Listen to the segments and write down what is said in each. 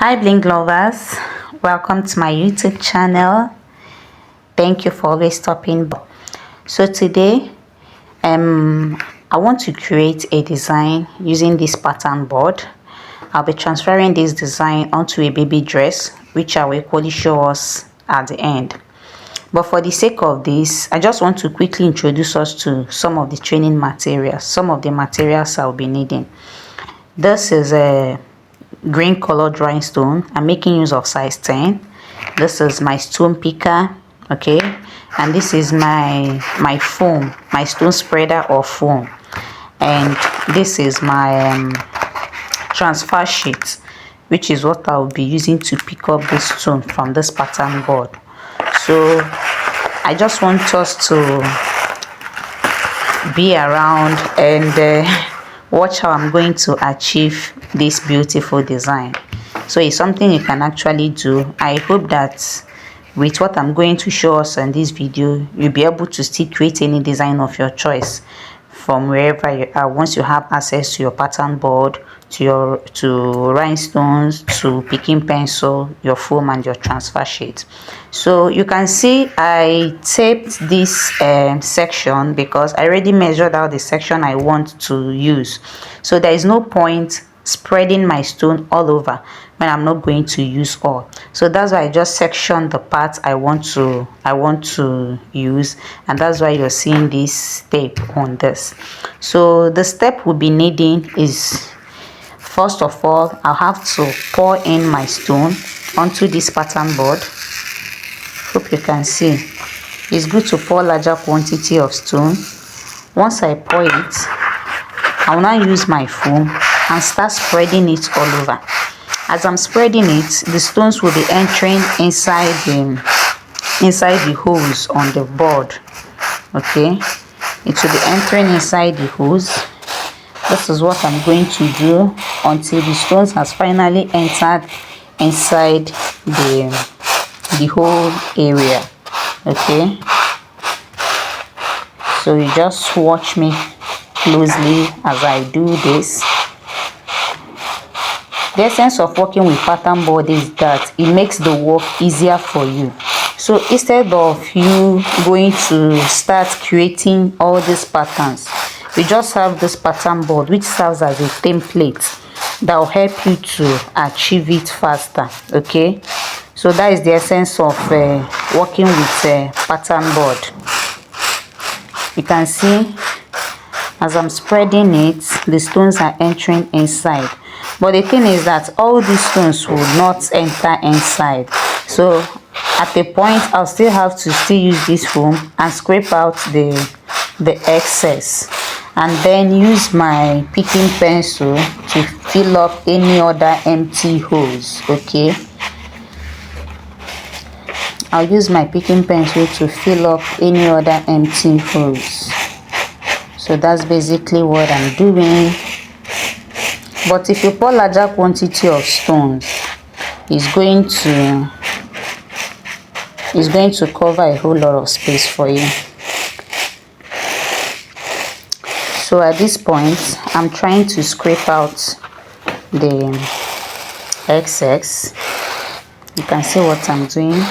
Hi bling lovers, welcome to my YouTube channel. Thank you for always stopping by. So today I want to create a design using this pattern board. I'll be transferring this design onto a baby dress, which I will equally show us at the end. But for the sake of this, I just want to quickly introduce us to some of the training materials, some of the materials I'll be needing. This is a green colored rhinestone. I'm making use of size 10. This is my stone picker, okay, and this is my foam, my stone spreader or foam, and this is my transfer sheet, which is what I'll be using to pick up this stone from this pattern board. So I just want us to be around and watch how I'm going to achieve this beautiful design. So it's something you can actually do. I hope that with what I'm going to show us in this video, you'll be able to still create any design of your choice from wherever you are, once you have access to your pattern board, to rhinestones, to picking pencil, your foam, and your transfer sheet. So you can see I taped this section because I already measured out the section I want to use. So there is no point spreading my stone all over when I'm not going to use all. So that's why I just sectioned the parts I want to use, and that's why you're seeing this tape on this. So the step we'll be needing is, first of all, I'll have to pour in my stone onto this pattern board. Hope you can see. It's good to pour larger quantity of stone. Once I pour it, I will now use my foam and start spreading it all over. As I'm spreading it, the stones will be entering inside the holes on the board. Okay, it will be entering inside the holes. This is what I'm going to do until the stones has finally entered inside the whole area. Okay, so you just watch me closely as I do this. The essence of working with pattern board is that it makes the work easier for you. So instead of you going to start creating all these patterns, you just have this pattern board which serves as a template that will help you to achieve it faster. Okay, so that is the essence of working with pattern board. You can see as I'm spreading it, the stones are entering inside. But the thing is that all these stones will not enter inside. So at a point, I'll still have to use this foam and scrape out the excess, and then use my picking pencil to fill up any other empty holes. Okay, I'll use my picking pencil to fill up any other empty holes. So that's basically what I'm doing. But if you pour larger quantity of stones, it's going to cover a whole lot of space for you. So at this point, I'm trying to scrape out the excess. You can see what I'm doing.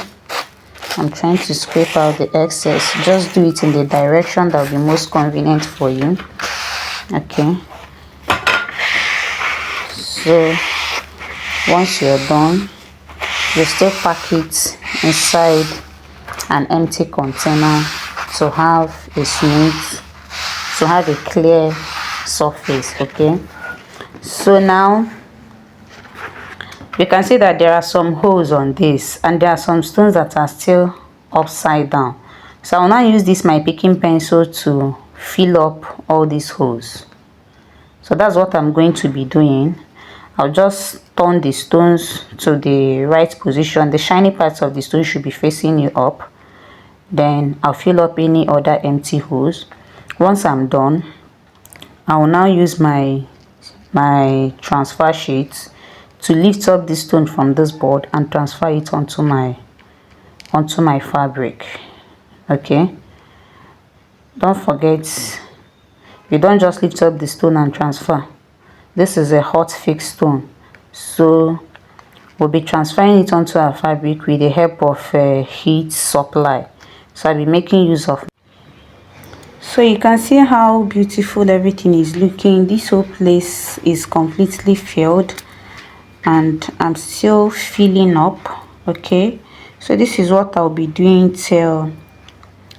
I'm trying to scrape out the excess. Just do it in the direction that will be most convenient for you. Okay, so once you're done, you still pack it inside an empty container to have a clear surface. Okay, so now you can see that there are some holes on this, and there are some stones that are still upside down. So I'll now use this my picking pencil to fill up all these holes. So that's what I'm going to be doing. I'll just turn the stones to the right position. The shiny parts of the stone should be facing you up. Then I'll fill up any other empty holes. Once I'm done, I will now use my transfer sheet to lift up this stone from this board and transfer it onto my fabric. Okay, don't forget, you don't just lift up the stone and transfer. This is a hot fixed stone, so we'll be transferring it onto our fabric with the help of heat supply. So I'll be making use of. So you can see how beautiful everything is looking. This whole place is completely filled and I'm still filling up. Okay, so this is what I'll be doing till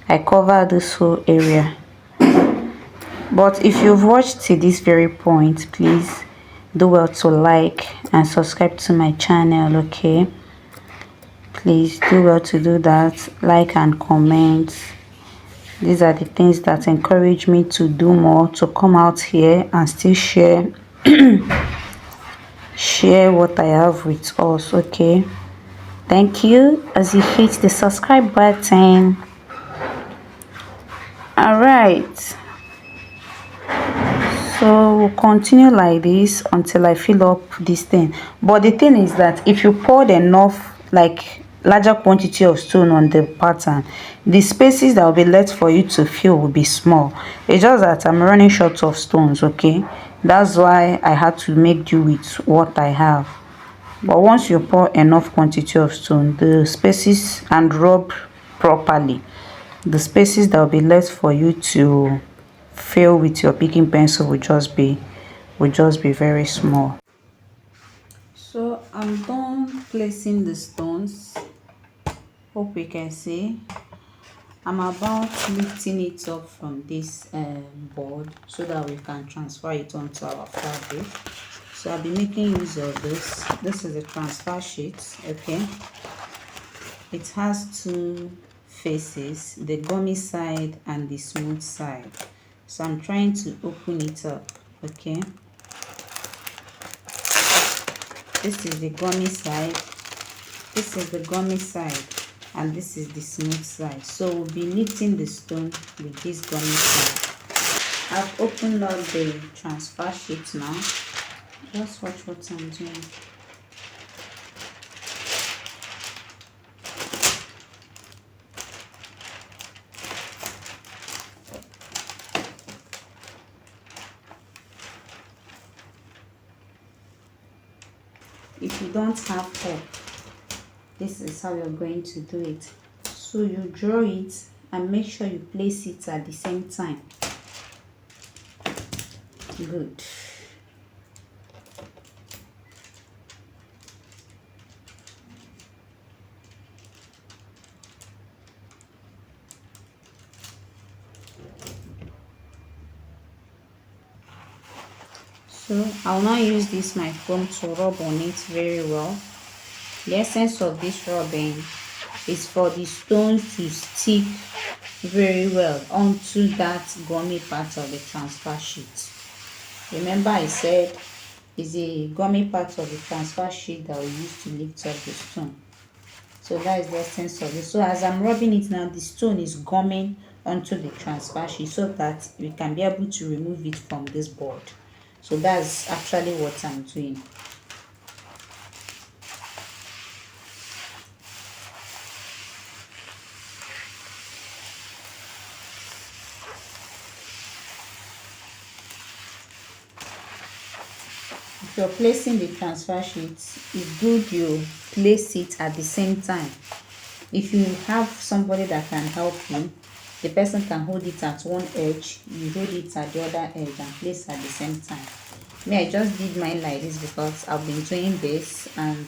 I cover this whole area. But if you've watched to this very point, please do well to like and subscribe to my channel. Okay, please do well to do that. Like and comment. These are the things that encourage me to do more, to come out here and still share share what I have with us. Okay, thank you as you hit the subscribe button. All right, so we'll continue like this until I fill up this thing. But the thing is that if you poured enough, like larger quantity of stone on the pattern, the spaces that will be left for you to fill will be small. It's just that I'm running short of stones. Okay, that's why I had to make do with what I have. But once you pour enough quantity of stone, the spaces, and rub properly, the spaces that will be left for you to fill with your picking pencil will just be very small. So I'm done placing the stones. Hope you can see. I'm about lifting it up from this board so that we can transfer it onto our fabric. So I'll be making use of this. This is a transfer sheet. Okay, it has two faces, the gummy side and the smooth side. So I'm trying to open it up. Okay, this is the gummy side, this is the gummy side, and this is the smooth side. So we'll be knitting the stone with this gummy side. I've opened up the transfer sheet now. Just watch what I'm doing. If you don't have hope, this is how you're going to do it. So you draw it and make sure you place it at the same time. Good. So I'll now use this my foam to rub on it very well. The essence of this rubbing is for the stones to stick very well onto that gummy part of the transfer sheet. Remember I said it's a gummy part of the transfer sheet that we use to lift up the stone. So that is the essence of it. So as I'm rubbing it now, the stone is gumming onto the transfer sheet so that we can be able to remove it from this board. So that's actually what I'm doing. If you're placing the transfer sheet, it's good you place it at the same time. If you have somebody that can help you, the person can hold it at one edge, you hold it at the other edge and place at the same time. Me, I just did mine like this because I've been doing this and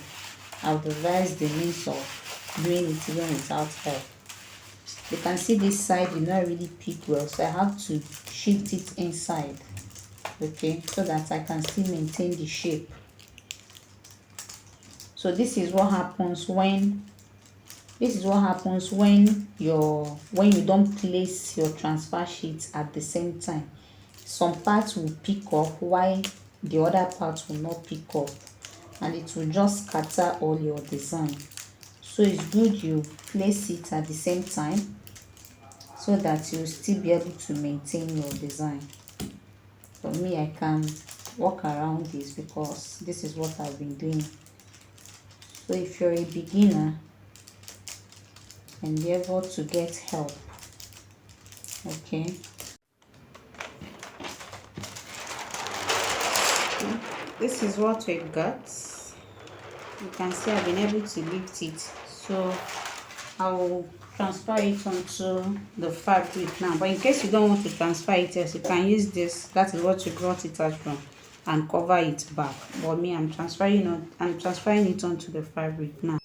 I've devised the means of doing it even without help. You can see this side did not really pick well, so I have to shift it inside, okay, so that I can still maintain the shape. So this is what happens when you don't place your transfer sheets at the same time. Some parts will pick up while the other parts will not pick up, and it will just scatter all your design. So it's good you place it at the same time so that you'll still be able to maintain your design. For me, I can walk around this because this is what I've been doing. So if you're a beginner and be able to get help, okay. This is what we've got. You can see I've been able to lift it, so I will transfer it onto the fabric now. But in case you don't want to transfer it, yes, you can use this. That is what you brought it out from, and cover it back. But me, I'm transferring it onto the fabric now.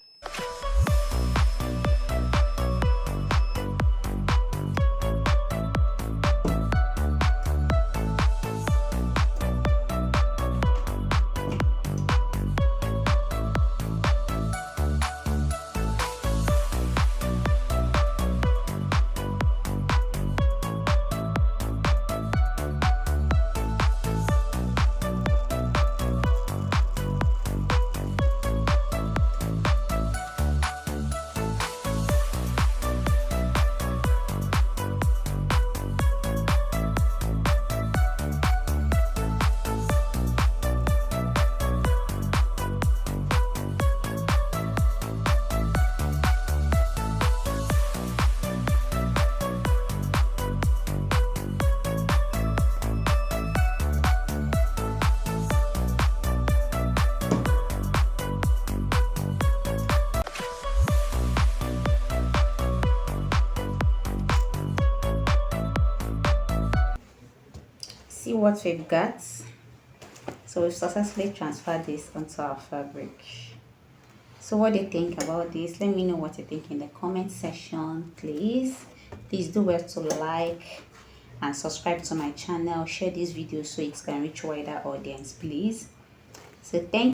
See what we've got. So we've successfully transferred this onto our fabric. So what do you think about this? Let me know what you think in the comment section, please. Please do well to like and subscribe to my channel. Share this video so it can reach wider audience, please. So thank